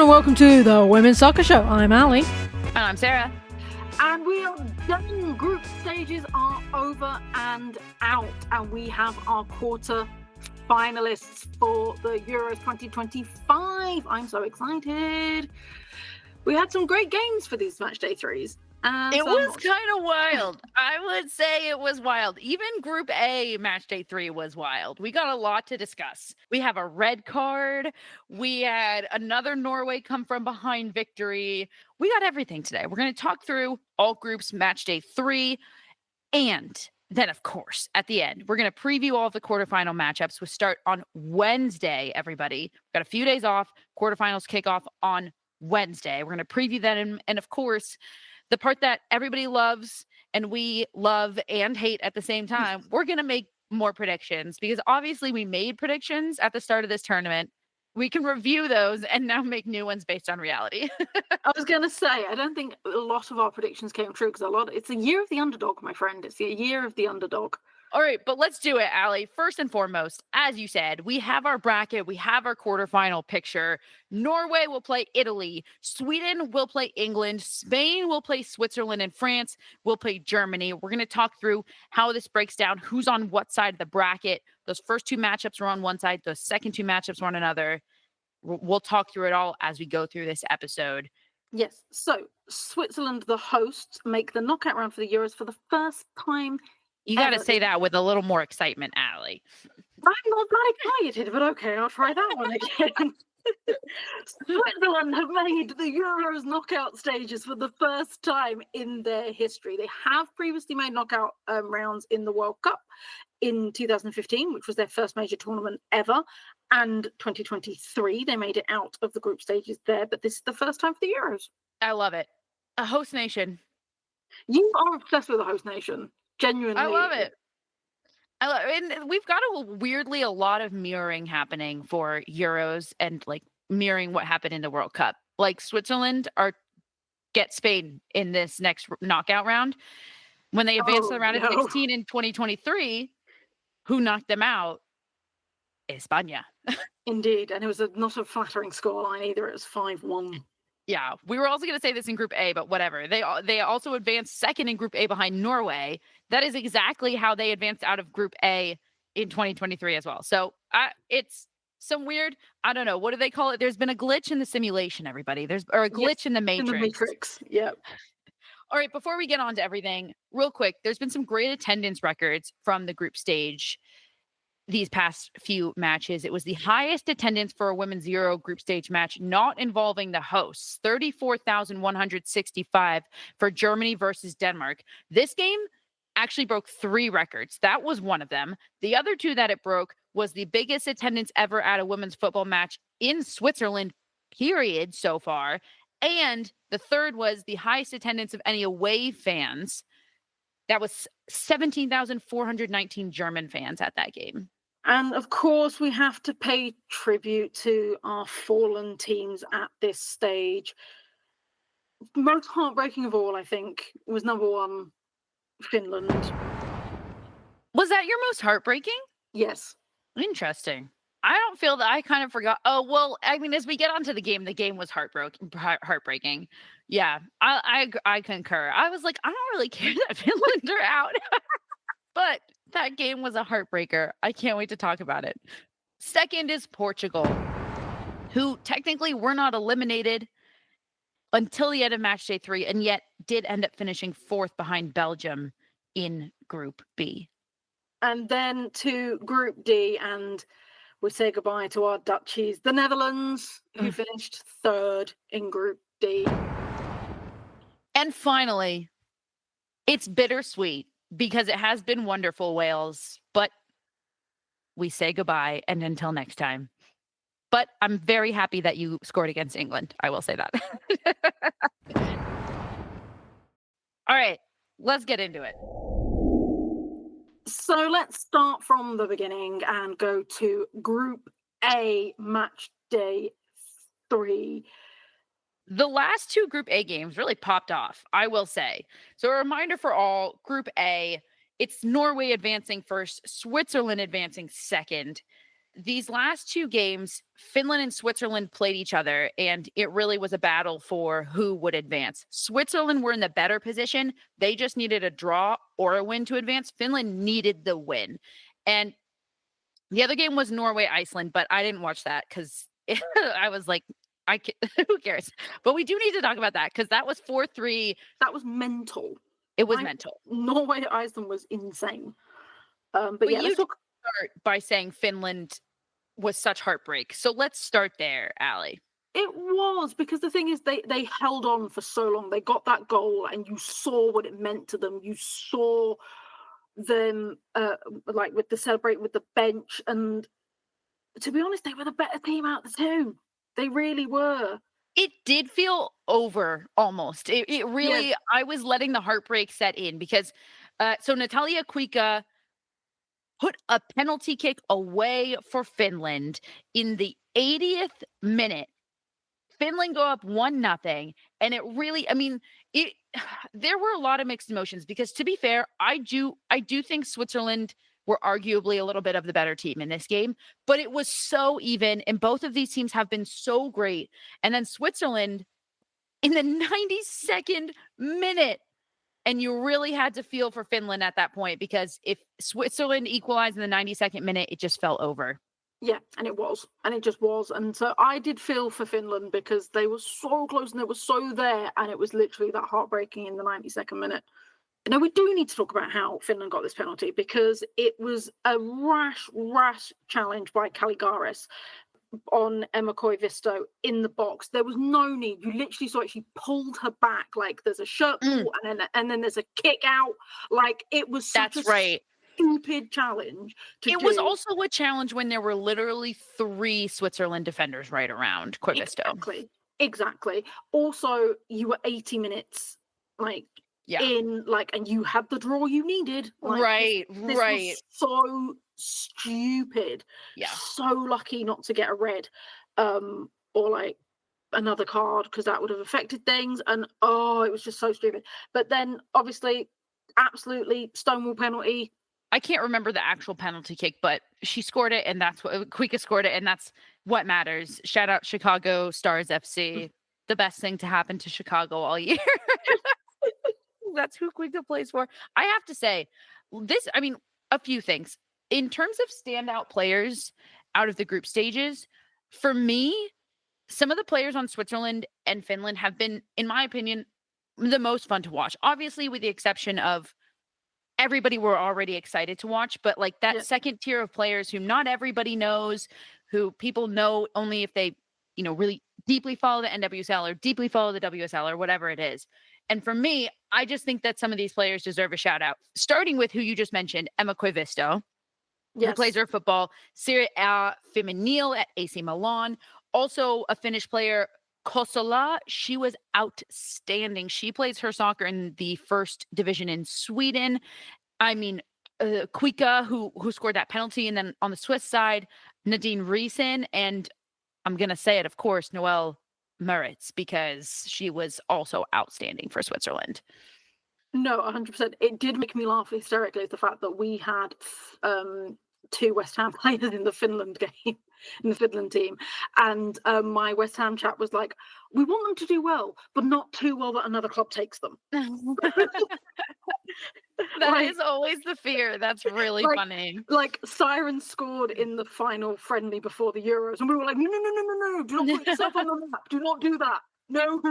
and welcome to the Women's Soccer Show. I'm Allie. And I'm Sarah. And we are done. Group stages are over and out. And we have our quarter finalists for the Euros 2025. I'm so excited. We had some great games for these Matchday threes. It was kind of wild. I would say it was wild. Even Group A Matchday 3 was wild. We got a lot to discuss. We have a red card. We had another Norway come from behind victory. We got everything today. We're going to talk through all groups Matchday 3. And then, of course, at the end, we're going to preview all of the quarterfinal matchups. We start on Wednesday, everybody. We've got a few days off. Quarterfinals kick off on Wednesday. We're going to preview that. And of course, the part that everybody loves and we love and hate at the same time, we're going to make more predictions because obviously we made predictions at the start of this tournament. We can review those and now make new ones based on reality. I was going to say, I don't think a lot of our predictions came true because it's a year of the underdog, my friend. It's a year of the underdog. All right, but let's do it, Allie. First and foremost, as you said, we have our bracket. We have our quarterfinal picture. Norway will play Italy. Sweden will play England. Spain will play Switzerland. And France will play Germany. We're going to talk through how this breaks down, who's on what side of the bracket. Those first two matchups were on one side. Those second two matchups were on another. We'll talk through it all as we go through this episode. Yes. So Switzerland, the hosts, make the knockout round for the Euros for the first time. You got to say that with a little more excitement, Allie. I'm not that excited, but okay, I'll try that one again. Switzerland have made the Euros knockout stages for the first time in their history. They have previously made knockout rounds in the World Cup in 2015, which was their first major tournament ever, and 2023. They made it out of the group stages there, but this is the first time for the Euros. I love it. A host nation. You are obsessed with a host nation. Genuinely. I love it. And we've got weirdly a lot of mirroring happening for Euros and like mirroring what happened in the World Cup. Like Switzerland get Spain in this next knockout round. When they advanced to the round of 16 in 2023, who knocked them out? España. Indeed. And it was not a flattering scoreline either. It was 5-1. Yeah, we were also going to say this in Group A, but whatever. They also advanced second in Group A behind Norway. That is exactly how they advanced out of Group A in 2023 as well. So it's some weird, I don't know, what do they call it? There's been a glitch in the simulation, everybody. A glitch in the Matrix. In the Matrix, yep. All right, before we get on to everything, real quick, there's been some great attendance records from the group stage these past few matches. It was the highest attendance for a women's Euro group stage match not involving the hosts, 34,165 for Germany versus Denmark. This game actually broke 3 records. That was one of them. The other 2 that it broke was the biggest attendance ever at a women's football match in Switzerland, period, so far. And the third was the highest attendance of any away fans. That was 17,419 German fans at that game. And of course, we have to pay tribute to our fallen teams at this stage. Most heartbreaking of all, I think, was number 1, Finland. Was that your most heartbreaking? Yes. Interesting. I don't feel that. I kind of forgot. Oh, well, I mean, as we get onto the game was heartbreaking. Yeah, I concur. I was like, I don't really care that Finland are out. But that game was a heartbreaker. I can't wait to talk about it. Second is Portugal, who technically were not eliminated until the end of Matchday 3, and yet did end up finishing 4th behind Belgium in Group B. And then to Group D, and we say goodbye to our Dutchies, the Netherlands, who finished 3rd in Group D. And finally, it's bittersweet, because it has been wonderful, Wales, but we say goodbye and until next time. But I'm very happy that you scored against England. I will say that. All right, let's get into it. So let's start from the beginning and go to Group A, Matchday 3. The last 2 Group A games really popped off, I will say. So a reminder for all, Group A, it's Norway advancing first, Switzerland advancing second. these last two games, Finland and Switzerland played each other, and it really was a battle for who would advance. Switzerland were in the better position. They just needed a draw or a win to advance. Finland needed the win. And the other game was Norway, Iceland, but I didn't watch that because I was like, who cares? But we do need to talk about that because that was 4-3. That was mental. It was mental. Norway, Iceland was insane. But yeah, you let's talk. Start by saying Finland was such heartbreak. So let's start there, Allie. It was, because the thing is, they held on for so long. They got that goal, and you saw what it meant to them. You saw them like with the celebrate with the bench, and to be honest, they were the better team out of the two. They really were. It did feel over almost. It really, I was letting the heartbreak set in because so Natalia Kuikka put a penalty kick away for Finland in the 80th minute. Finland go up 1-0, and it really, I mean, there were a lot of mixed emotions because, to be fair, I do think Switzerland were arguably a little bit of the better team in this game, but it was so even, and both of these teams have been so great. And then Switzerland in the 92nd minute, and you really had to feel for Finland at that point, because if Switzerland equalized in the 92nd minute, it just fell over. Yeah, and it was. And it just was. And so I did feel for Finland because they were so close and they were so there, and it was literally that heartbreaking in the 92nd minute. Now, we do need to talk about how Finland got this penalty, because it was a rash challenge by Caligaris on Emma Koivisto in the box. There was no need. You literally saw it. She pulled her back like there's a shirt pull, and then there's a kick out. Like, it was such a stupid challenge to do. It was also a challenge when there were literally 3 Switzerland defenders right around Koivisto. Exactly. Also, you were 80 minutes in, like, and you had the draw you needed. Like, this was so stupid. Yeah. So lucky not to get a red or like another card, because that would have affected things. And it was just so stupid. But then obviously, absolutely Stonewall penalty. I can't remember the actual penalty kick, but she scored it, and that's what Kuikka scored it, and that's what matters. Shout out Chicago Stars FC. The best thing to happen to Chicago all year. That's who Kuikka plays for. I have to say, a few things. In terms of standout players out of the group stages, for me, some of the players on Switzerland and Finland have been, in my opinion, the most fun to watch. Obviously, with the exception of everybody we're already excited to watch, but like that second tier of players who not everybody knows, who people know only if they, really deeply follow the NWSL or deeply follow the WSL or whatever it is. And for me, I just think that some of these players deserve a shout out, starting with who you just mentioned, Emma Koivisto, who plays her football, Serie A Femminile at AC Milan. Also a Finnish player, Kosola, she was outstanding. She plays her soccer in the first division in Sweden. I mean, Kuikka, who scored that penalty, and then on the Swiss side, Nadine Riesen, and I'm going to say it, of course, Noelle Moritz, because she was also outstanding for Switzerland. No, 100%. It did make me laugh hysterically, the fact that we had 2 West Ham players in the Finland game, in the Finland team. And my West Ham chat was like, we want them to do well, but not too well that another club takes them. That is always the fear. That's really funny. Like, Siren scored in the final friendly before the Euros, and we were like, no, do not put yourself on the map. Do not do that. No,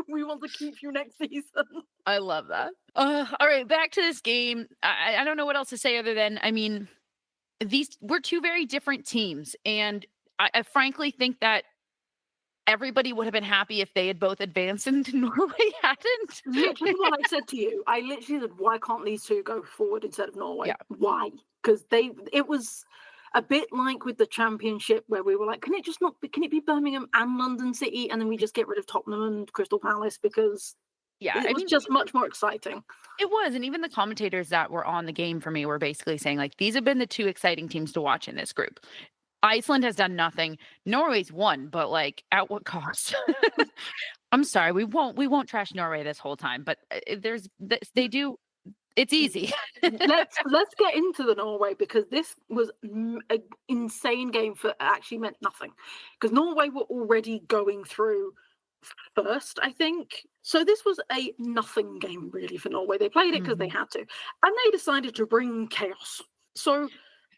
we want to keep you next season. I love that. All right, back to this game. I don't know what else to say other than, these were 2 very different teams, and I frankly think that everybody would have been happy if they had both advanced, and Norway hadn't. Literally what I said to you. I literally said, why can't these 2 go forward instead of Norway? Yeah. Why? Because it was a bit like with the championship, where we were like, can it be Birmingham and London City, and then we just get rid of Tottenham and Crystal Palace, because it was just much more exciting. It was, and even the commentators that were on the game for me were basically saying, like, these have been the 2 exciting teams to watch in this group. Iceland has done nothing. Norway's won, but like, at what cost? I'm sorry, we won't trash Norway this whole time, but they do. It's easy. let's get into the Norway, because this was an insane game for actually meant nothing, because Norway were already going through first, I think. So this was a nothing game really for Norway. They played it because they had to, and they decided to bring chaos. So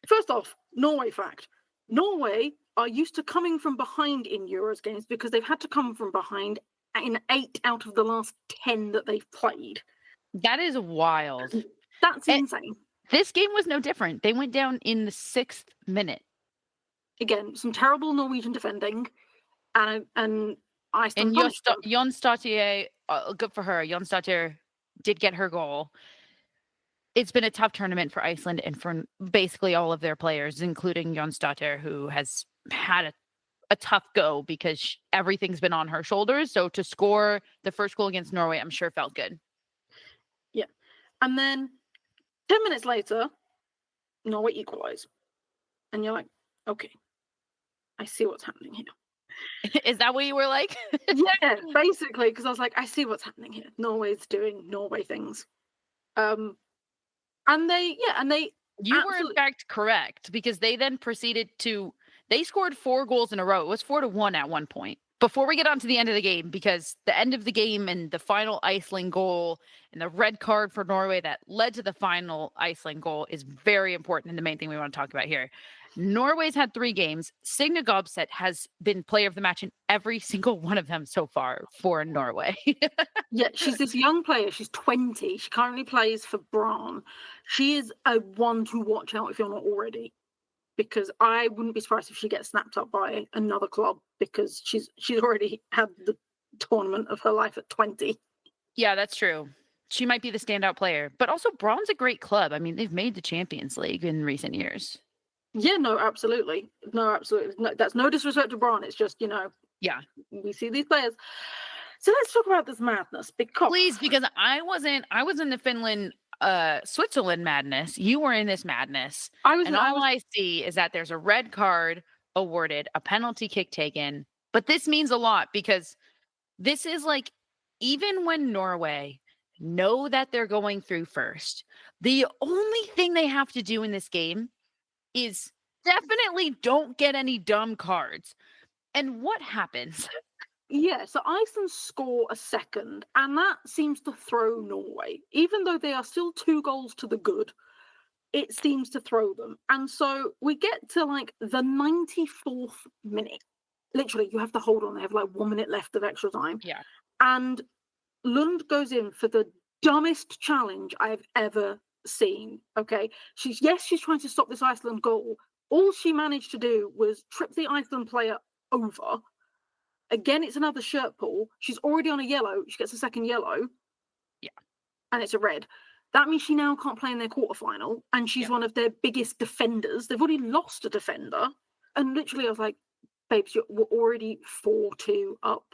first off, Norway fact: Norway are used to coming from behind in Euros games because they've had to come from behind in 8 out of the last 10 that they've played. That is wild. That's insane. This game was no different. They went down in the 6th minute. Again, some terrible Norwegian defending, and Iceland. And Jonsdottir, good for her. Jonsdottir did get her goal. It's been a tough tournament for Iceland and for basically all of their players, including Jonsdottir, who has had a tough go because everything's been on her shoulders. So to score the first goal against Norway, I'm sure felt good. Yeah. And then 10 minutes later, Norway equalise. And you're like, okay, I see what's happening here. Is that what you were like? Yeah, basically, because I was like, I see what's happening here. Norway's doing Norway things. And they You were in fact correct, because they then proceeded to, they scored 4 goals in a row. It was 4-1 at one point. Before we get on to the end of the game, because the end of the game and the final Iceland goal and the red card for Norway that led to the final Iceland goal is very important and the main thing we want to talk about here. Norway's had 3 games. Signe Gobset has been player of the match in every single one of them so far for Norway. Yeah, she's this young player. She's 20. She currently plays for Brann. She is a one to watch out if you're not already, because I wouldn't be surprised if she gets snapped up by another club, because she's already had the tournament of her life at 20. Yeah, that's true. She might be the standout player, but also Brann's a great club. I mean, they've made the Champions League in recent years. Yeah, no, absolutely. No, absolutely. No, that's no disrespect to Brann. It's just, yeah, we see these players. So let's talk about this madness, because I was in the Finland Switzerland madness. You were in this madness. I see is that there's a red card awarded, a penalty kick taken. But this means a lot, because this is like, even when Norway know that they're going through first, the only thing they have to do in this game is definitely don't get any dumb cards. And what happens? Yeah, so Iceland score a second, and that seems to throw Norway. Even though they are still 2 goals to the good, it seems to throw them. And so we get to like the 94th minute. Literally, you have to hold on. They have like 1 minute left of extra time. Yeah. And Lund goes in for the dumbest challenge I've ever seen. Okay. She's trying to stop this Iceland goal. All she managed to do was trip the Iceland player over. Again, it's another shirt pull. She's already on a yellow. She gets a second yellow. Yeah. And it's a red. That means she now can't play in their quarterfinal. And she's one of their biggest defenders. They've already lost a defender. And literally, I was like, babes, we're already 4-2 up.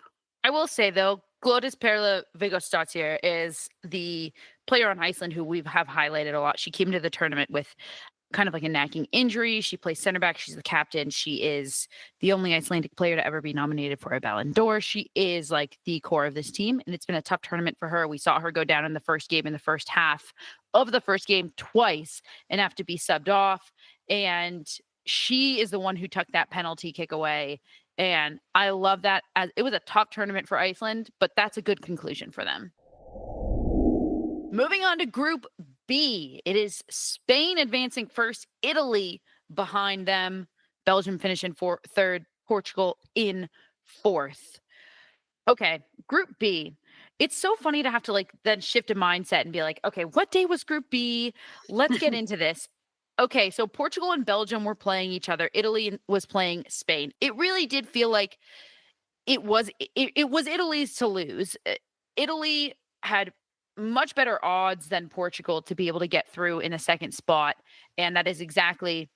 I will say, though, Glódis Perla Vigosdóttir is the player on Iceland who we have highlighted a lot. She came into the tournament with kind of like a nagging injury. She plays center back. She's the captain. She is the only Icelandic player to ever be nominated for a Ballon d'Or. She is like the core of this team, and it's been a tough tournament for her. We saw her go down in the first game, in the first half of the first game twice, and have to be subbed off. And she is the one who took that penalty kick away. And I love that. As it was a tough tournament for Iceland, but that's a good conclusion for them. Moving on to Group B, it is Spain advancing first, Italy behind them, Belgium finishing third, Portugal in fourth. Okay, Group B. It's so funny to have to like then shift a mindset and be like, okay, what day was Group B? Let's get into this. Okay, so Portugal and Belgium were playing each other. Italy was playing Spain. It really did feel like it was Italy's to lose. Italy had much better odds than Portugal to be able to get through in a second spot, and that is exactly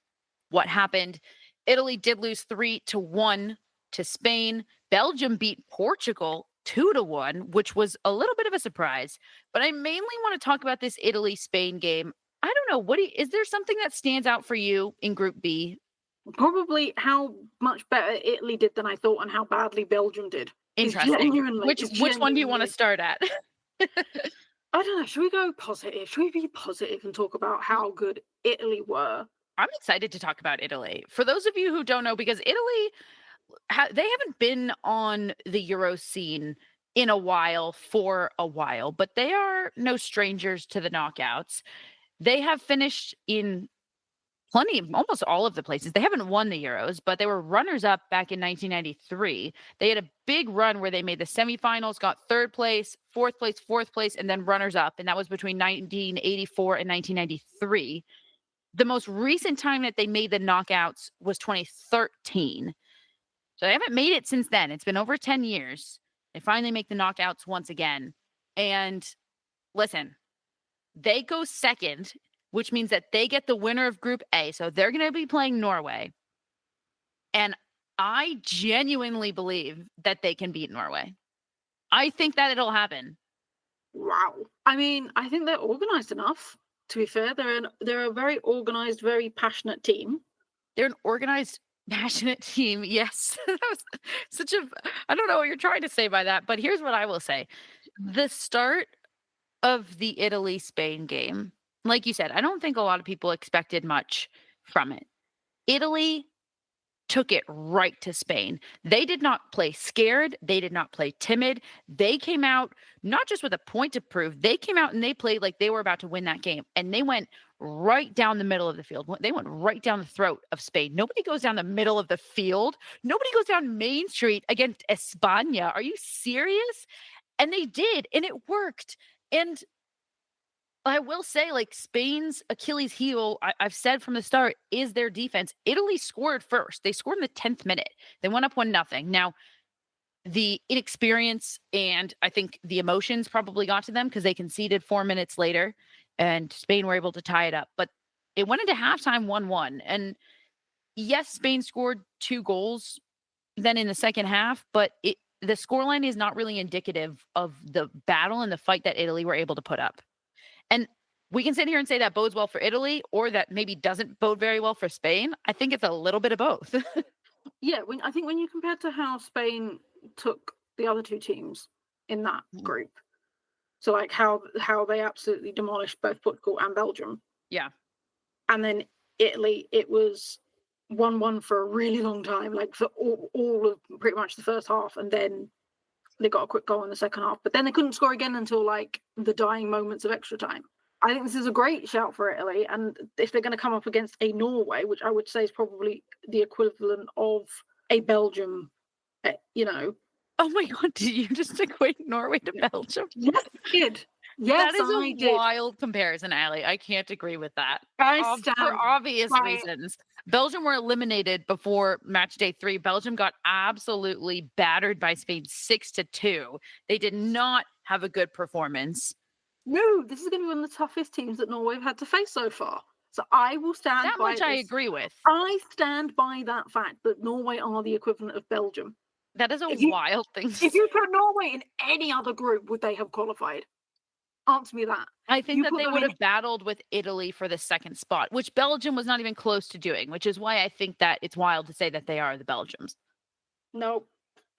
what happened. Italy did lose 3-1 to Spain. Belgium beat Portugal 2-1, which was a little bit of a surprise. But I mainly want to talk about this Italy-Spain game. I don't know. Is there something that stands out for you in Group B? Probably how much better Italy did than I thought, and how badly Belgium did. Interesting. Which one do you want to start at? I don't know. Should we go positive? Should we be positive and talk about how good Italy were? I'm excited to talk about Italy. For those of you who don't know, because Italy, they haven't been on the Euro scene in a while for a while, but they are no strangers to the knockouts. They have finished in almost all of the places. They haven't won the Euros, but they were runners up back in 1993. They had a big run where they made the semifinals, got third place, fourth place, and then runners up. And that was between 1984 and 1993. The most recent time that they made the knockouts was 2013. So they haven't made it since then. It's been over 10 years. They finally make the knockouts once again. And listen, they go second, which means that they get the winner of Group A. So they're going to be playing Norway. And I genuinely believe that they can beat Norway. I think that it'll happen. Wow. I mean, I think they're organized enough. To be fair, they're a very organized, very passionate team. They're an organized, passionate team. Yes. That was I don't know what you're trying to say by that, but here's what I will say. The start of the Italy-Spain game, like you said, I don't think a lot of people expected much from it. Italy took it right to Spain. They did not play scared. They did not play timid. They came out not just with a point to prove. They came out and they played like they were about to win that game. And they went right down the middle of the field. They went right down the throat of Spain. Nobody goes down the middle of the field. Nobody goes down Main Street against España. Are you serious? And they did, and it worked. And I will say, like, Spain's Achilles heel, I've said from the start, is their defense. Italy scored first. They scored in the 10th minute. They went up 1-0. Now, the inexperience and I think the emotions probably got to them because they conceded 4 minutes later and Spain were able to tie it up. But it went into halftime 1-1. And yes, Spain scored 2 goals then in the second half, but the scoreline is not really indicative of the battle and the fight that Italy were able to put up. And we can sit here and say that bodes well for Italy or that maybe doesn't bode very well for Spain. I think it's a little bit of both. Yeah, I think when you compare to how Spain took the other 2 teams in that group, so like how they absolutely demolished both Portugal and Belgium. Yeah. And then Italy, it was 1-1 for a really long time, like for all of pretty much the first half, and then they got a quick goal in the second half, but then they couldn't score again until like the dying moments of extra time. I think this is a great shout for Italy, and if they're going to come up against a Norway, which I would say is probably the equivalent of a Belgium, you know. Oh my God, did you just equate Norway to Belgium? Yes, I did. Yes, that is I a did. wild comparison, Allie. I can't agree with that. For obvious reasons. Belgium were eliminated before match day 3. Belgium got absolutely battered by Spain 6-2. They did not have a good performance. No, this is going to be one of the toughest teams that Norway have had to face so far. So I will stand that by much. I agree with. I stand by that fact that Norway are the equivalent of Belgium. That is a wild thing. If you put Norway in any other group, would they have qualified? Answer me that. I think that they would have battled with Italy for the second spot, which Belgium was not even close to doing, which is why I think that it's wild to say that they are the Belgians. Nope.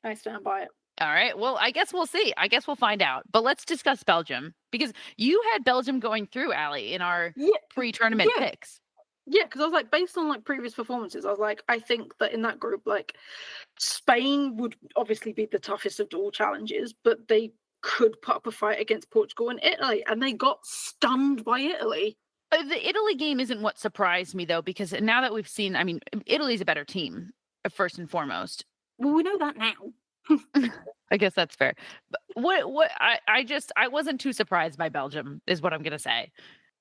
I stand by it. All right. Well, I guess we'll see. I guess we'll find out. But let's discuss Belgium because you had Belgium going through, Allie, in our pre-tournament picks. Yeah, because I was like, based on like previous performances, I was like, I think that in that group, like Spain would obviously be the toughest of all challenges, but they could put up a fight against Portugal and Italy, and they got stunned by Italy. The Italy game isn't what surprised me, though, because now that we've seen, I mean, Italy's a better team, first and foremost. Well, we know that now. I guess that's fair. But I wasn't too surprised by Belgium, is what I'm gonna say.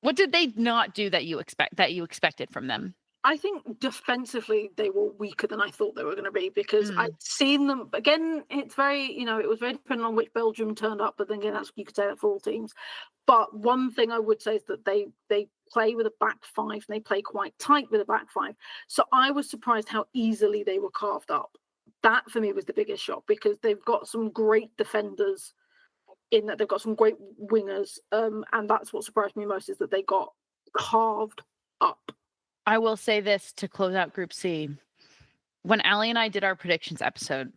What did they not do that you expected from them? I think defensively they were weaker than I thought they were going to be because I'd seen them again. It's very, it was very dependent on which Belgium turned up, but then again, you could say that for all teams. But one thing I would say is that they play with a back 5 and they play quite tight with a back 5. So I was surprised how easily they were carved up. That for me was the biggest shock because they've got some great defenders in that, they've got some great wingers, and that's what surprised me most is that they got carved up. I will say this to close out Group C. When Allie and I did our predictions episode,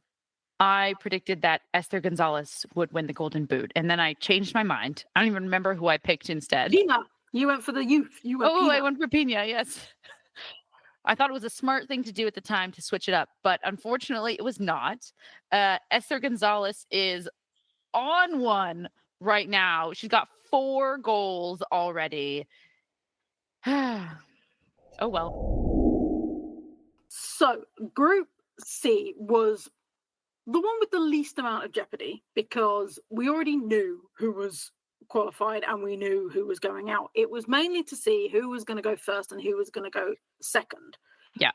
I predicted that Esther Gonzalez would win the Golden Boot, and then I changed my mind. I don't even remember who I picked instead. Pina, you went for the youth. You went Oh, I Pina. went for Pina, yes. I thought it was a smart thing to do at the time to switch it up, but unfortunately it was not. Esther Gonzalez is on one right now. She's got 4 goals already. Oh, well. So, Group C was the one with the least amount of jeopardy because we already knew who was qualified and we knew who was going out. It was mainly to see who was going to go first and who was going to go second. Yeah.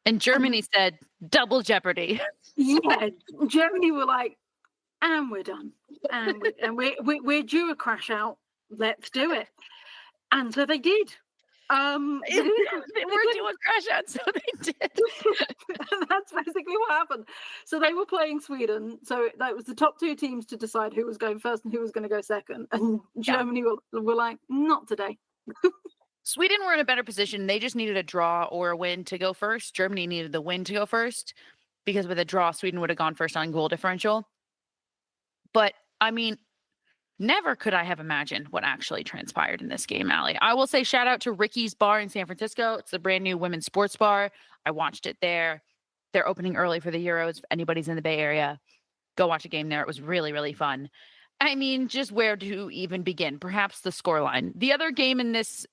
And Germany said double jeopardy. Yeah, Germany were like, and we're done. And we're due a crash out. Let's do it. And so they did. They were doing crash out, so they did. That's basically what happened. So they were playing Sweden. So that was the top 2 teams to decide who was going first and who was going to go second. And Germany were like, not today. Sweden were in a better position. They just needed a draw or a win to go first. Germany needed the win to go first because with a draw, Sweden would have gone first on goal differential. But I mean, never could I have imagined what actually transpired in this game, Allie. I will say shout out to Ricky's Bar in San Francisco. It's the brand new women's sports bar. I watched it there. They're opening early for the Euros. If anybody's in the Bay Area, go watch a game there. It was really, really fun. I mean, just where to even begin? Perhaps the scoreline. The other game in this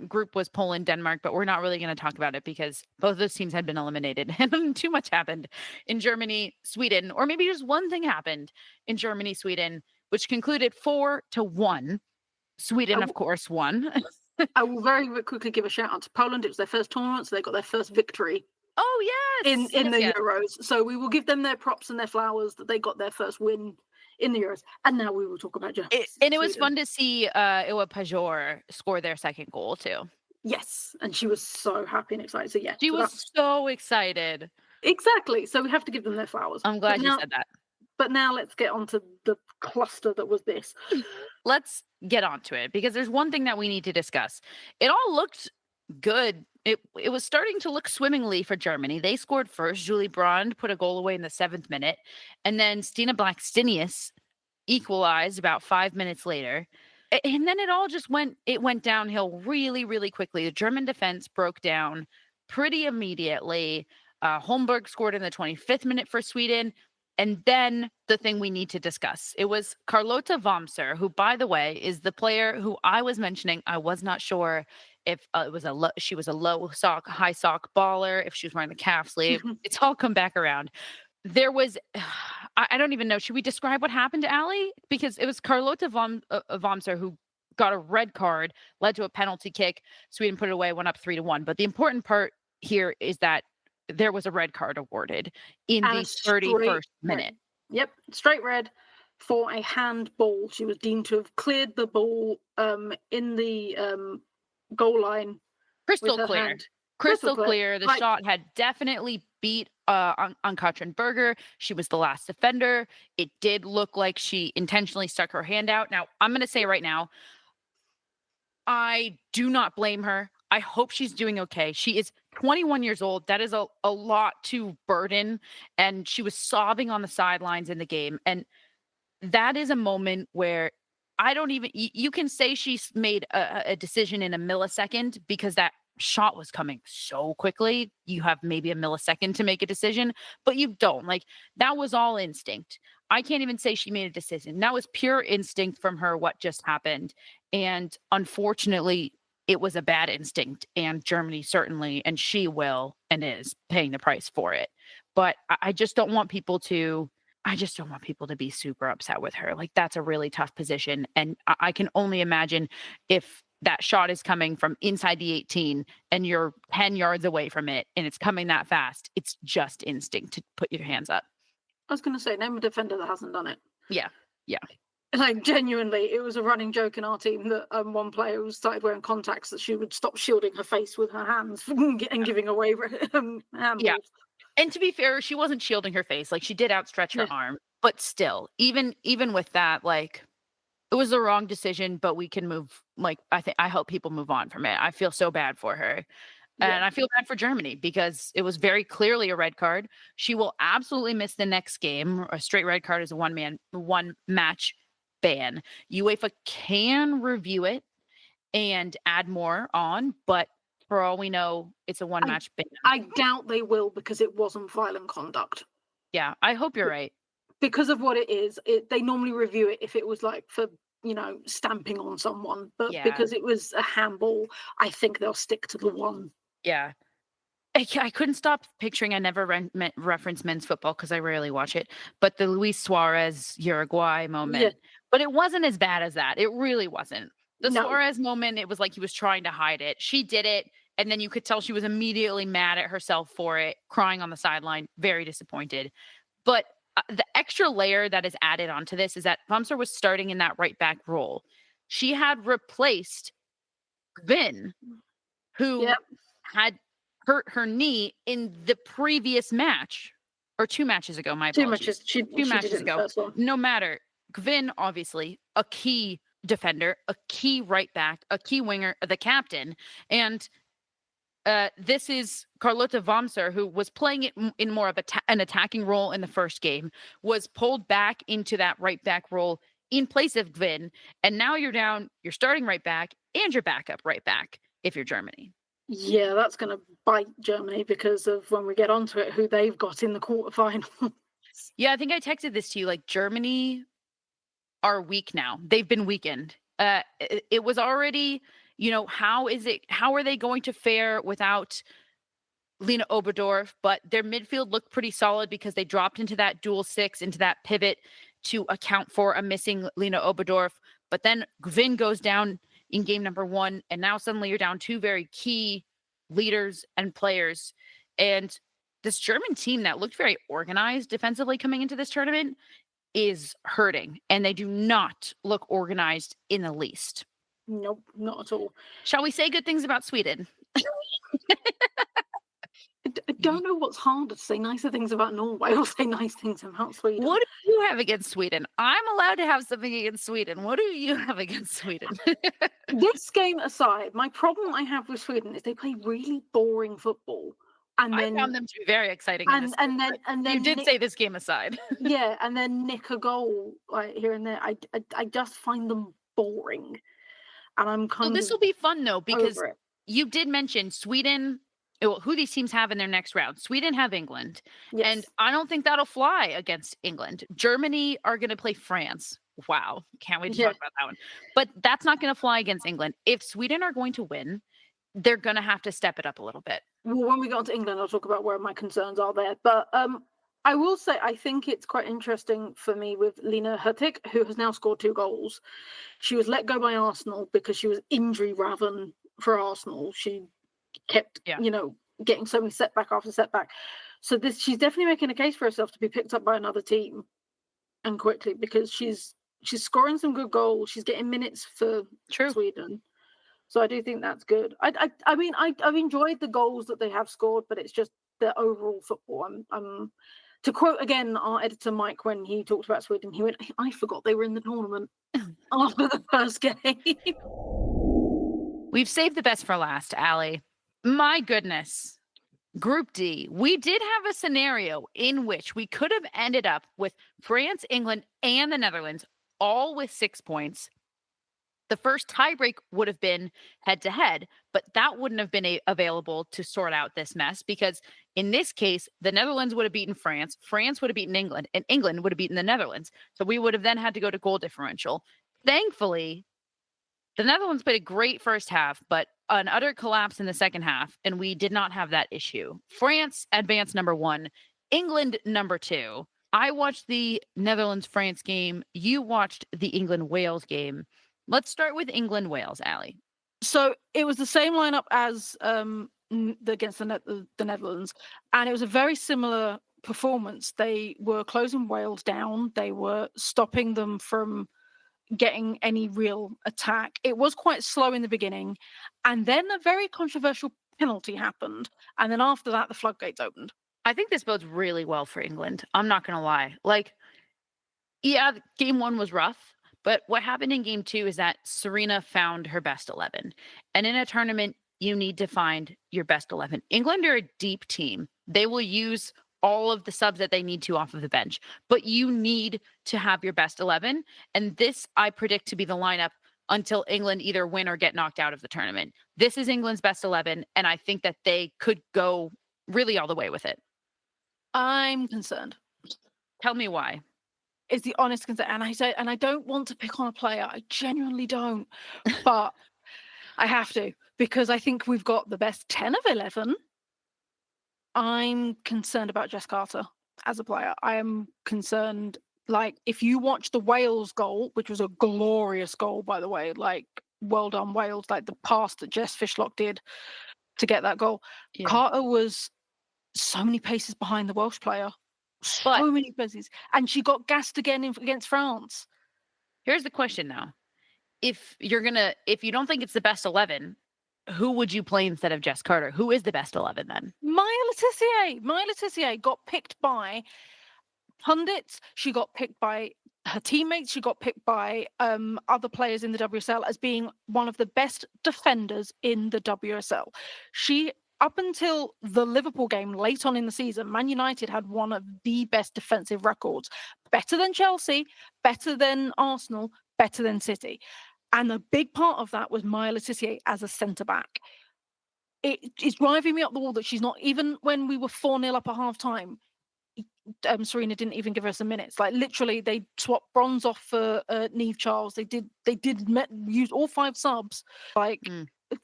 group was Poland, Denmark, but we're not really going to talk about it because both those teams had been eliminated and too much happened in Germany, Sweden, or maybe just one thing happened in Germany, Sweden, which concluded 4-1. Sweden, of course, won. I will very quickly give a shout out to Poland. It was their first tournament, so they got their first victory. Oh, yes. In the Euros. So we will give them their props and their flowers that they got their first win in the Euros. And now we will talk about Germany. And it was fun to see Iwa Pajor score their second goal, too. Yes. And she was so happy and excited. So, yeah. She was so excited. Exactly. So we have to give them their flowers. I'm glad you said that. But now let's get on to the cluster that was this. Let's get onto it because there's one thing that we need to discuss. It all looked good. It was starting to look swimmingly for Germany. They scored first. Julie Brand put a goal away in the 7th minute. And then Stina Blackstenius equalized about 5 minutes later. And then it all just went downhill really, really quickly. The German defense broke down pretty immediately. Holmberg scored in the 25th minute for Sweden. And then the thing we need to discuss. It was Carlotta Vomser, who, by the way, is the player who I was mentioning. I was not sure if she was a low sock, high sock baller, if she was wearing the calf sleeve. It's all come back around. There was, I don't even know. Should we describe what happened to Allie? Because it was Carlotta Vomser who got a red card, led to a penalty kick. Sweden put it away, went up 3-1. But the important part here is that there was a red card awarded in the 31st minute. Yep, straight red for a handball. She was deemed to have cleared the ball in the goal line. Crystal clear. Crystal clear. The shot had definitely beat on Katrin Berger. She was the last defender. It did look like she intentionally stuck her hand out. Now, I'm going to say right now, I do not blame her. I hope she's doing okay. She is 21 years old. That is a lot to burden. And she was sobbing on the sidelines in the game. And that is a moment where you can say she's made a decision in a millisecond because that shot was coming so quickly. You have maybe a millisecond to make a decision, but you don't. Like, that was all instinct. I can't even say she made a decision. That was pure instinct from her, what just happened. And unfortunately, it was a bad instinct, and Germany certainly, and she will and is paying the price for it. But I just don't want people to be super upset with her. Like, that's a really tough position. And I can only imagine if that shot is coming from inside the 18 and you're 10 yards away from it and it's coming that fast, it's just instinct to put your hands up. I was going to say, name a defender that hasn't done it. Yeah. Like, genuinely, it was a running joke in our team that one player who started wearing contacts that she would stop shielding her face with her hands and giving away handballs. Yeah. And to be fair, she wasn't shielding her face. Like, she did outstretch her arm, but still, even with that, like, it was the wrong decision, but we can move. Like, I hope people move on from it. I feel so bad for her. And I feel bad for Germany because it was very clearly a red card. She will absolutely miss the next game. A straight red card is a one match ban. UEFA can review it and add more on, but for all we know, it's a one match ban. I doubt they will because it wasn't violent conduct. Yeah, I hope you're right. Because of what it is, they normally review it if it was like for, stamping on someone. But because it was a handball, I think they'll stick to the one. Yeah. I couldn't stop picturing, I never reference men's football because I rarely watch it, but the Luis Suarez Uruguay moment. Yeah. But it wasn't as bad as that. It really wasn't. The Suarez moment, it was like he was trying to hide it. She did it, and then you could tell she was immediately mad at herself for it, crying on the sideline, very disappointed. But the extra layer that is added onto this is that Wamser was starting in that right back role. She had replaced Vin, who had hurt her knee in the previous match, or 2 matches ago. My apologies. 2 matches ago. No matter. Gvin, obviously, a key defender, a key right back, a key winger, the captain. And this is Carlotta Wamser, who was playing it in more of an attacking role in the first game, was pulled back into that right back role in place of Gvin. And now you're down, you're starting right back and your backup right back if you're Germany. Yeah, that's going to bite Germany because of when we get onto it, who they've got in the quarterfinal. Yeah, I think I texted this to you. Like, Germany are weak now. They've been weakened. It was already, how are they going to fare without Lena Oberdorf? But their midfield looked pretty solid because they dropped into that dual 6, into that pivot to account for a missing Lena Oberdorf. But then Gvin goes down in game number 1, and now suddenly you're down 2 very key leaders and players. And this German team that looked very organized defensively coming into this tournament is hurting, and they do not look organized in the least. Nope, not at all. Shall we say good things about Sweden? I don't know what's harder to say nicer things about Norway or say nice things about Sweden. What do you have against Sweden? I'm allowed to have something against Sweden. What do you have against Sweden? This game aside, my problem I have with Sweden is they play really boring football. And then, I found them to be very exciting. And then you did say this game aside. Yeah, and then nick a goal like here and there. I just find them boring. And I'm kind of this will be fun though, because you did mention Sweden. Who these teams have in their next round. Sweden have England. Yes. And I don't think that'll fly against England. Germany are going to play France. Wow. Can't wait to talk about that one. But that's not going to fly against England. If Sweden are going to win, they're going to have to step it up a little bit. Well, when we get on to England, I'll talk about where my concerns are there. But I will say I think it's quite interesting for me with Lena Hurtig, who has now scored 2 goals. She was let go by Arsenal because she was injury-raven for Arsenal. She kept, getting so many setback after setback. So she's definitely making a case for herself to be picked up by another team, and quickly, because she's scoring some good goals. She's getting minutes for Sweden. So I do think that's good. I mean, I've enjoyed the goals that they have scored, but it's just the overall football. I'm to quote again our editor Mike when he talked about Sweden, he went, "I forgot they were in the tournament after the first game." We've saved the best for last, Allie. My goodness. Group D, we did have a scenario in which we could have ended up with France, England, and the Netherlands all with 6 points. The first tiebreak would have been head-to-head, but that wouldn't have been available to sort out this mess because in this case, the Netherlands would have beaten France, France would have beaten England, and England would have beaten the Netherlands. So we would have then had to go to goal differential. Thankfully, the Netherlands played a great first half, but an utter collapse in the second half, and we did not have that issue. France advanced number 1, England number 2. I watched the Netherlands-France game. You watched the England-Wales game. Let's start with England-Wales, Allie. So it was the same lineup as against the Netherlands, and it was a very similar performance. They were closing Wales down. They were stopping them from getting any real attack. It was quite slow in the beginning, and then a very controversial penalty happened, and then after that, the floodgates opened. I think this bodes really well for England. I'm not going to lie. Game 1 was rough. But what happened in game 2 is that Serena found her best 11. And in a tournament, you need to find your best 11. England are a deep team. They will use all of the subs that they need to off of the bench, but you need to have your best 11. And this, I predict to be the lineup until England either win or get knocked out of the tournament. This is England's best 11, and I think that they could go really all the way with it. I'm concerned. Tell me why. Is the honest concern. And I don't want to pick on a player. I genuinely don't. But I have to, because I think we've got the best 10 of 11. I'm concerned about Jess Carter as a player. I am concerned, like, if you watch the Wales goal, which was a glorious goal, by the way, like, well done, Wales, like the pass that Jess Fishlock did to get that goal. Yeah. Carter was so many paces behind the Welsh player. So many paces. And she got gassed again against France. Here's the question, though. If you don't think it's the best 11, who would you play instead of Jess Carter? Who is the best 11 then? Maya Letitia got picked by pundits. She got picked by her teammates. She got picked by other players in the WSL as being one of the best defenders in the WSL. She, up until the Liverpool game late on in the season, Man United had one of the best defensive records. Better than Chelsea, better than Arsenal, better than City. And a big part of that was Maya Letitia as a centre-back. It is driving me up the wall that she's not, even when we were 4-0 up at half-time, Serena didn't even give us a minute. Like, literally, they swapped Bronze off for Niamh Charles. They did use all 5 subs,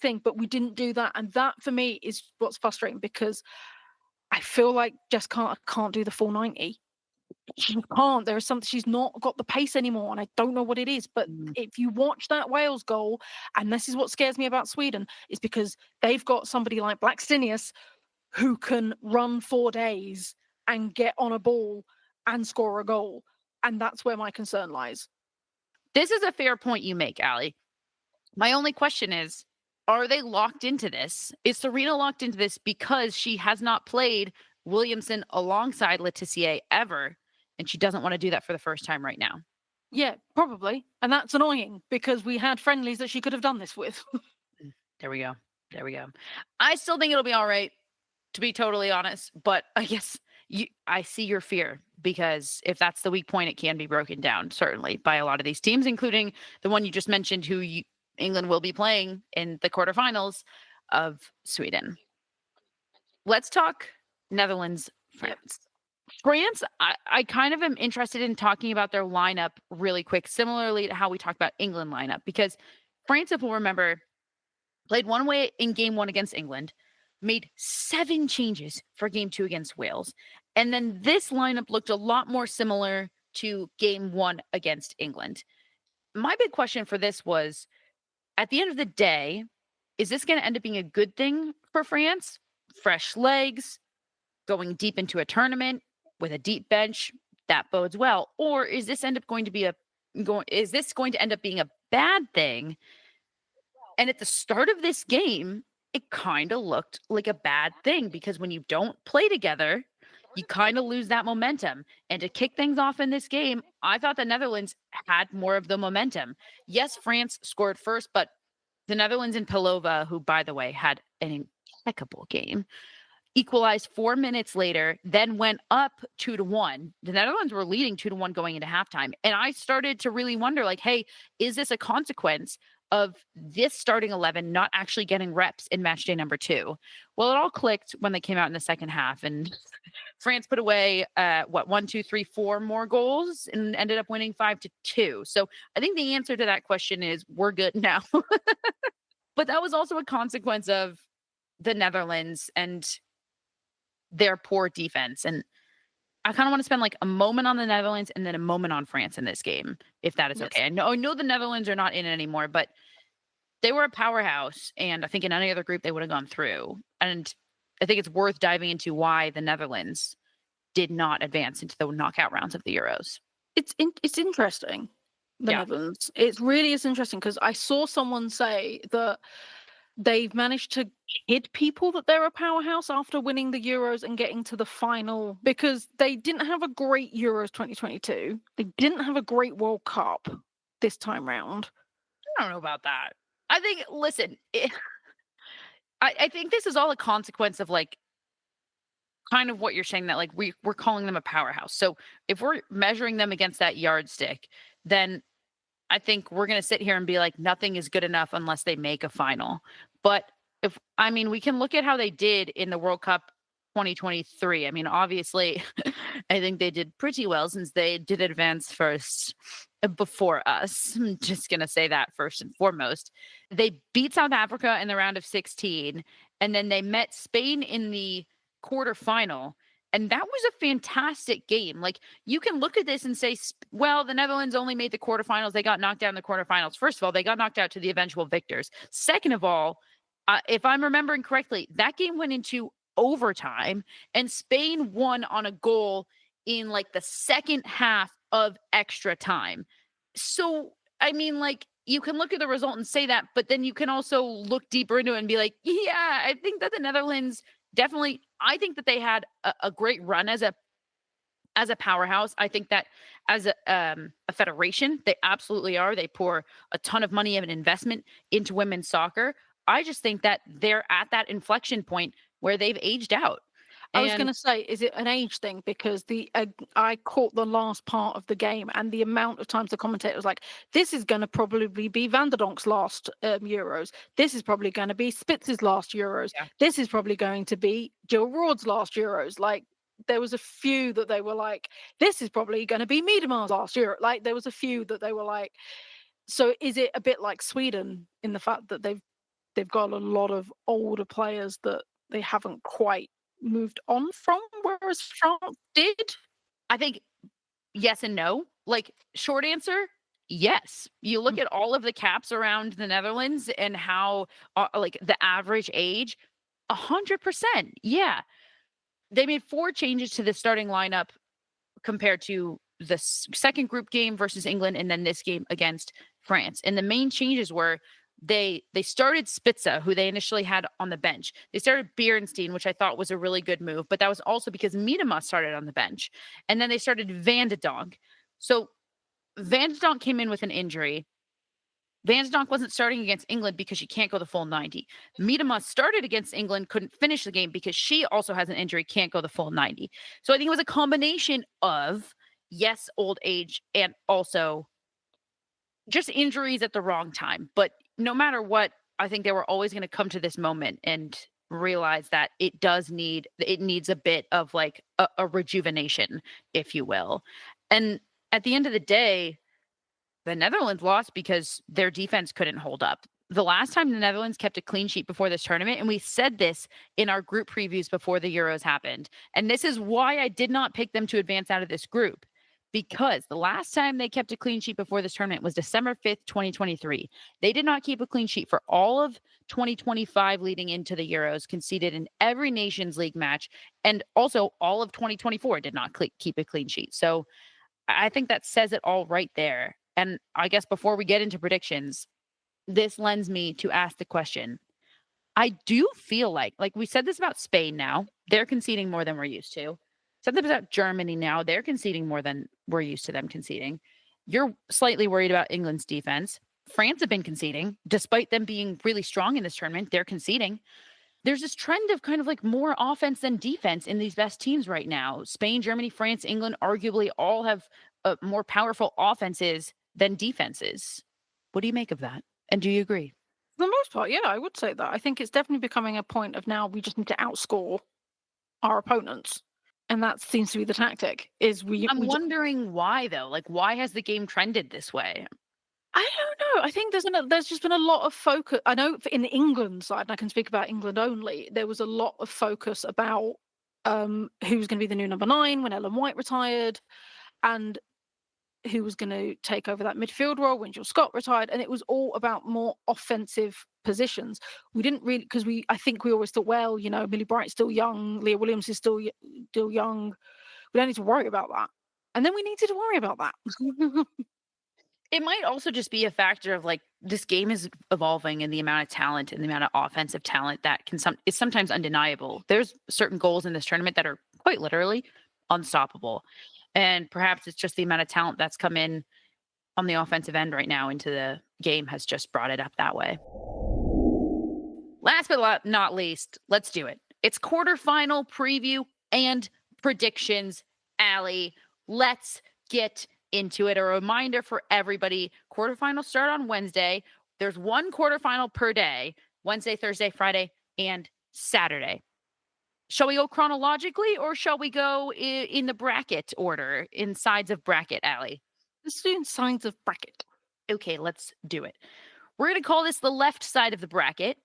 thing, but we didn't do that. And that, for me, is what's frustrating, because I feel like Jess Carter can't do the full 90. She can't. There is something, she's not got the pace anymore, and I don't know what it is. But if you watch that Wales goal, and this is what scares me about Sweden, is because they've got somebody like Blackstenius who can run 4 days and get on a ball and score a goal. And that's where my concern lies. This is a fair point you make, Allie. My only question is, are they locked into this? Is Serena locked into this because she has not played Williamson alongside Letitia ever, and she doesn't want to do that for the first time right now? Yeah, probably. And that's annoying, because we had friendlies that she could have done this with. There we go. I still think it'll be all right, to be totally honest, but I guess I see your fear, because if that's the weak point, it can be broken down, certainly, by a lot of these teams, including the one you just mentioned, who England will be playing in the quarterfinals of Sweden. Let's talk Netherlands, France. France, I kind of am interested in talking about their lineup really quick, similarly to how we talked about England lineup, because France, if we'll remember, played one way in game 1 against England, made 7 changes for game 2 against Wales. And then this lineup looked a lot more similar to game 1 against England. My big question for this was, at the end of the day, is this going to end up being a good thing for France? Fresh legs, going deep into a tournament with a deep bench, that bodes well. Or is this going to end up being a bad thing? And at the start of this game, it kind of looked like a bad thing, because when you don't play together, you kind of lose that momentum. And to kick things off in this game, I thought the Netherlands had more of the momentum. Yes, France scored first, but the Netherlands and Pelova, who, by the way, had an impeccable game, equalized 4 minutes later, then went up 2-1. The Netherlands were leading 2-1 going into halftime. And I started to really wonder, like, hey, is this a consequence of this starting 11 not actually getting reps in match day number 2? Well, it all clicked when they came out in the second half, and France put away 4 more goals and ended up winning 5-2. So I think the answer to that question is we're good now. But that was also a consequence of the Netherlands and their poor defense. And I kind of want to spend like a moment on the Netherlands and then a moment on France in this game, if that is okay. I know the Netherlands are not in it anymore, but they were a powerhouse, and I think in any other group they would have gone through. And I think it's worth diving into why the Netherlands did not advance into the knockout rounds of the Euros. It's interesting, the Netherlands. It really is interesting, because I saw someone say that they've managed to kid people that they're a powerhouse after winning the Euros and getting to the final, because they didn't have a great Euros 2022. They didn't have a great World Cup this time round. I don't know about that. I think, listen, I think this is all a consequence of like kind of what you're saying that like we're calling them a powerhouse. So if we're measuring them against that yardstick, then I think we're going to sit here and be like, nothing is good enough unless they make a final. But if, I mean, we can look at how they did in the World Cup 2023. I mean, obviously, I think they did pretty well since they did advance first before us. I'm just going to say that first and foremost. They beat South Africa in the round of 16, and then they met Spain in the quarterfinal. And that was a fantastic game. Like, you can look at this and say, well, the Netherlands only made the quarterfinals. They got knocked out in the quarterfinals. First of all, they got knocked out to the eventual victors. Second of all, if I'm remembering correctly, that game went into overtime and Spain won on a goal in like the second half of extra time. So, I mean, like, you can look at the result and say that, but then you can also look deeper into it and be like, yeah, I think that the Netherlands definitely, I think that they had a great run as a powerhouse. I think that as a federation, they absolutely are. They pour a ton of money and investment into women's soccer. I just think that they're at that inflection point where they've aged out. I was going And to say, is it an age thing? Because I caught the last part of the game, and the amount of times the commentator was like, "This is going to probably be Van der Donk's last Euros. This is probably going to be Spitz's last Euros. Yeah. This is probably going to be Jill Roord's last Euros." Like, there was a few that they were like, "This is probably going to be Miedemar's last Euro." Like, there was a few that they were like. So, is it a bit like Sweden in the fact that they've got a lot of older players that they haven't quite moved on from, whereas France did? I think yes and no. Like, short answer, yes. You look at all of the caps around the Netherlands and how like the average age, 100%. Yeah. They made 4 changes to the starting lineup compared to the second group game versus England and then this game against France. And the main changes were they started Spitza, who they initially had on the bench. They started Beerenstein, which I thought was a really good move, but that was also because Miedema started on the bench. And then they started Van de Donk. So Van de Donk came in with an injury. Van de Donk wasn't starting against England because she can't go the full 90. Miedema started against England, couldn't finish the game because she also has an injury, can't go the full 90. So I think it was a combination of, yes, old age and also just injuries at the wrong time. But no matter what, I think they were always going to come to this moment and realize that it needs a bit of like a rejuvenation, if you will. And at the end of the day, the Netherlands lost because their defense couldn't hold up. The last time the Netherlands kept a clean sheet before this tournament, and we said this in our group previews before the Euros happened, and this is why I did not pick them to advance out of this group, because the last time they kept a clean sheet before this tournament was December 5th, 2023. They did not keep a clean sheet for all of 2025 leading into the Euros, conceded in every Nations League match, and also all of 2024 did not keep a clean sheet. So I think that says it all right there. And I guess before we get into predictions, this lends me to ask the question. I do feel like we said this about Spain now. They're conceding more than we're used to. Said this about Germany now. They're conceding more than we're used to them conceding. You're slightly worried about England's defense. France have been conceding. Despite them being really strong in this tournament, they're conceding. There's this trend of kind of like more offense than defense in these best teams right now. Spain, Germany, France, England arguably all have more powerful offenses than defenses. What do you make of that? And do you agree? For the most part, yeah, I would say that. I think it's definitely becoming a point of now we just need to outscore our opponents. And that seems to be the tactic. I'm wondering why though. Like, why has the game trended this way? I don't know. I think there's just been a lot of focus. I know in the England side, and I can speak about England only, there was a lot of focus about who's going to be the new number 9 when Ellen White retired, and who was going to take over that midfield role when Jill Scott retired. And it was all about more offensive positions. We didn't really, because I think we always thought, well, Millie Bright's still young, Leah Williams is still young. We don't need to worry about that. And then we needed to worry about that. It might also just be a factor of like this game is evolving and the amount of talent and the amount of offensive talent that is sometimes undeniable. There's certain goals in this tournament that are quite literally unstoppable. And perhaps it's just the amount of talent that's come in on the offensive end right now into the game has just brought it up that way. Last but not least, let's do it. It's quarterfinal preview and predictions. Allie, let's get into it. A reminder for everybody, quarterfinals start on Wednesday. There's one quarterfinal per day, Wednesday, Thursday, Friday, and Saturday. Shall we go chronologically or shall we go in the bracket order, in sides of bracket, Allie? Let's do in sides of bracket. Okay, let's do it. We're going to call this the left side of the bracket.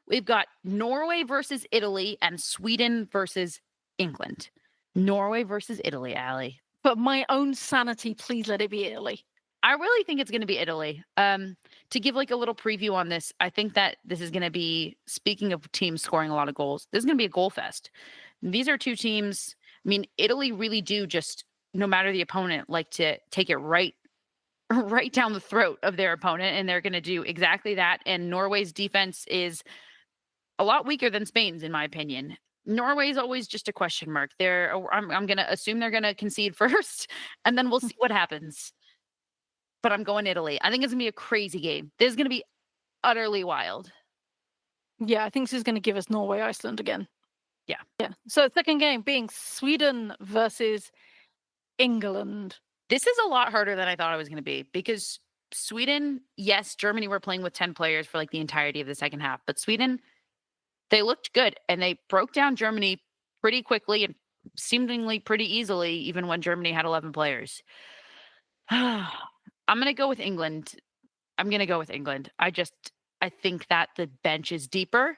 We've got Norway versus Italy and Sweden versus England. Norway versus Italy, Allie. But my own sanity, please let it be Italy. I really think it's going to be Italy. To give like a little preview on this, I think that this is going to be, speaking of teams scoring a lot of goals, this is going to be a goal fest. These are two teams. I mean, Italy really do just, no matter the opponent, like to take it right down the throat of their opponent, and they're going to do exactly that. And Norway's defense is a lot weaker than Spain's, in my opinion. Norway's always just a question mark. I'm going to assume they're going to concede first, and then we'll see what happens. But I'm going Italy. I think it's going to be a crazy game. This is going to be utterly wild. Yeah, I think this is going to give us Norway, Iceland again. Yeah. So second game being Sweden versus England. This is a lot harder than I thought it was going to be, because Sweden, yes, Germany were playing with 10 players for like the entirety of the second half, but Sweden, they looked good and they broke down Germany pretty quickly and seemingly pretty easily, even when Germany had 11 players. I'm going to go with England. I think that the bench is deeper,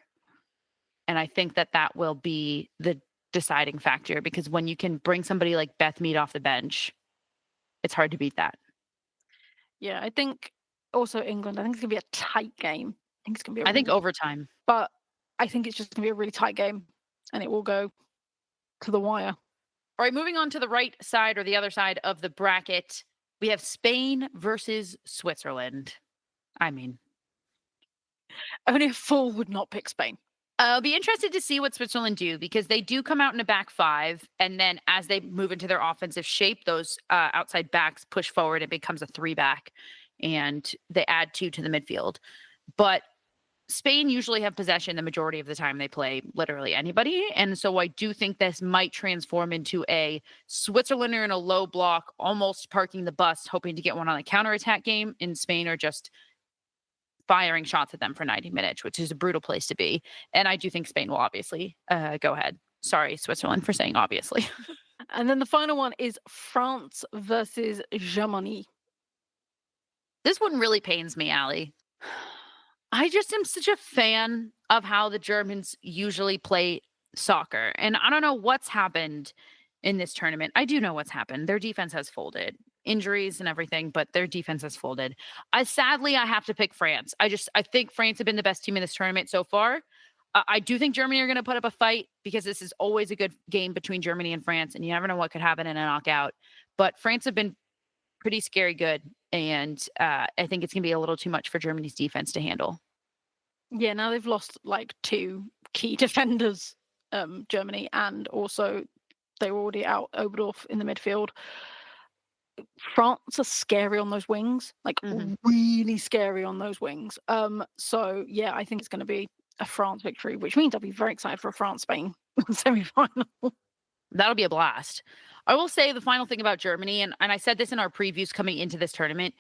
and I think that will be the deciding factor, because when you can bring somebody like Beth Mead off the bench, it's hard to beat that. Yeah, I think also England. I think it's going to be a tight game. I think overtime. But I think it's just going to be a really tight game, and it will go to the wire. All right, moving on to the right side, or the other side of the bracket, we have Spain versus Switzerland. I mean, only a fool would not pick Spain. I'll be interested to see what Switzerland do, because they do come out in a back five, and then as they move into their offensive shape, those outside backs push forward. It becomes a 3-back, and they add 2 to the midfield. But Spain usually have possession the majority of the time they play literally anybody, and so I do think this might transform into a Switzerland in a low block, almost parking the bus, hoping to get one on a counterattack game. In Spain are just firing shots at them for 90 minutes, which is a brutal place to be. And I do think Spain will obviously go ahead. Sorry, Switzerland, for saying obviously. And then the final one is France versus Germany. This one really pains me, Allie. I just am such a fan of how the Germans usually play soccer. And I don't know what's happened in this tournament. I do know what's happened. Their defense has folded. Injuries and everything, but their defense has folded. Sadly, I have to pick France. I think France have been the best team in this tournament so far. I do think Germany are going to put up a fight, because this is always a good game between Germany and France, and you never know what could happen in a knockout. But France have been pretty scary good, and I think it's going to be a little too much for Germany's defense to handle. Yeah, now they've lost like 2 key defenders, Germany, and also they were already out Oberdorf in the midfield. France are scary on those wings, like really scary on those wings. So yeah, I think it's going to be a France victory, which means I'll be very excited for a France-Spain semi-final. That'll be a blast. I will say the final thing about Germany, and I said this in our previews coming into this tournament,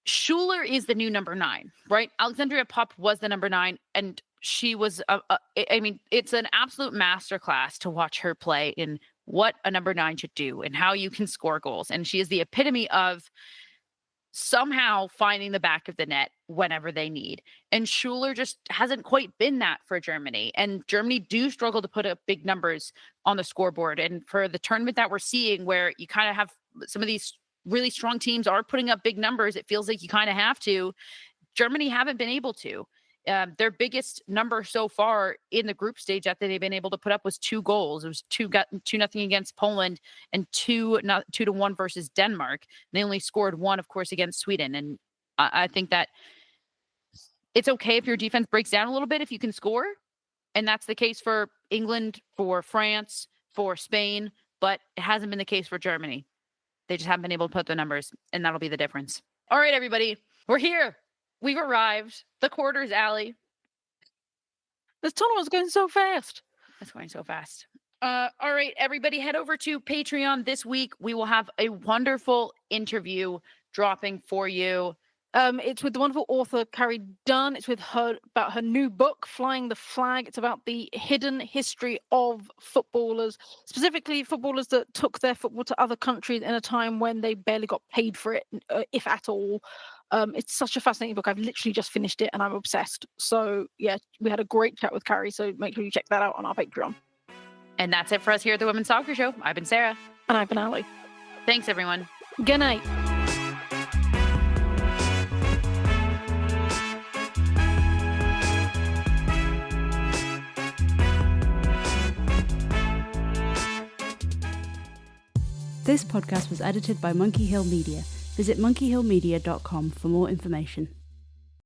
Schuler is the new number 9, right? Alexandria Popp was the number 9, and she was, I mean, it's an absolute masterclass to watch her play in what a number 9 should do and how you can score goals. And she is the epitome of somehow finding the back of the net whenever they need. And Schuler just hasn't quite been that for Germany. And Germany do struggle to put up big numbers on the scoreboard. And for the tournament that we're seeing, where you kind of have some of these really strong teams are putting up big numbers, it feels like you kind of have to. Germany haven't been able to. Their biggest number so far in the group stage that they've been able to put up was 2 goals. It was 2-0 against Poland and 2-1 versus Denmark. They only scored 1, of course, against Sweden. And I think that it's okay if your defense breaks down a little bit if you can score. And that's the case for England, for France, for Spain, but it hasn't been the case for Germany. They just haven't been able to put the numbers, and that'll be the difference. All right, everybody, we're here. We've arrived. The quarters, Allie. This tournament's going so fast. It's going so fast. All right, everybody, head over to Patreon this week. We will have a wonderful interview dropping for you. It's with the wonderful author Carrie Dunn. It's with her about her new book, Flying the Flag. It's about the hidden history of footballers, specifically footballers that took their football to other countries in a time when they barely got paid for it, if at all. It's such a fascinating book. I've literally just finished it and I'm obsessed. So yeah, we had a great chat with Carrie. So make sure you check that out on our Patreon. And that's it for us here at the Women's Soccer Show. I've been Sarah. And I've been Allie. Thanks, everyone. Good night. This podcast was edited by Monkey Hill Media. Visit monkeyhillmedia.com for more information.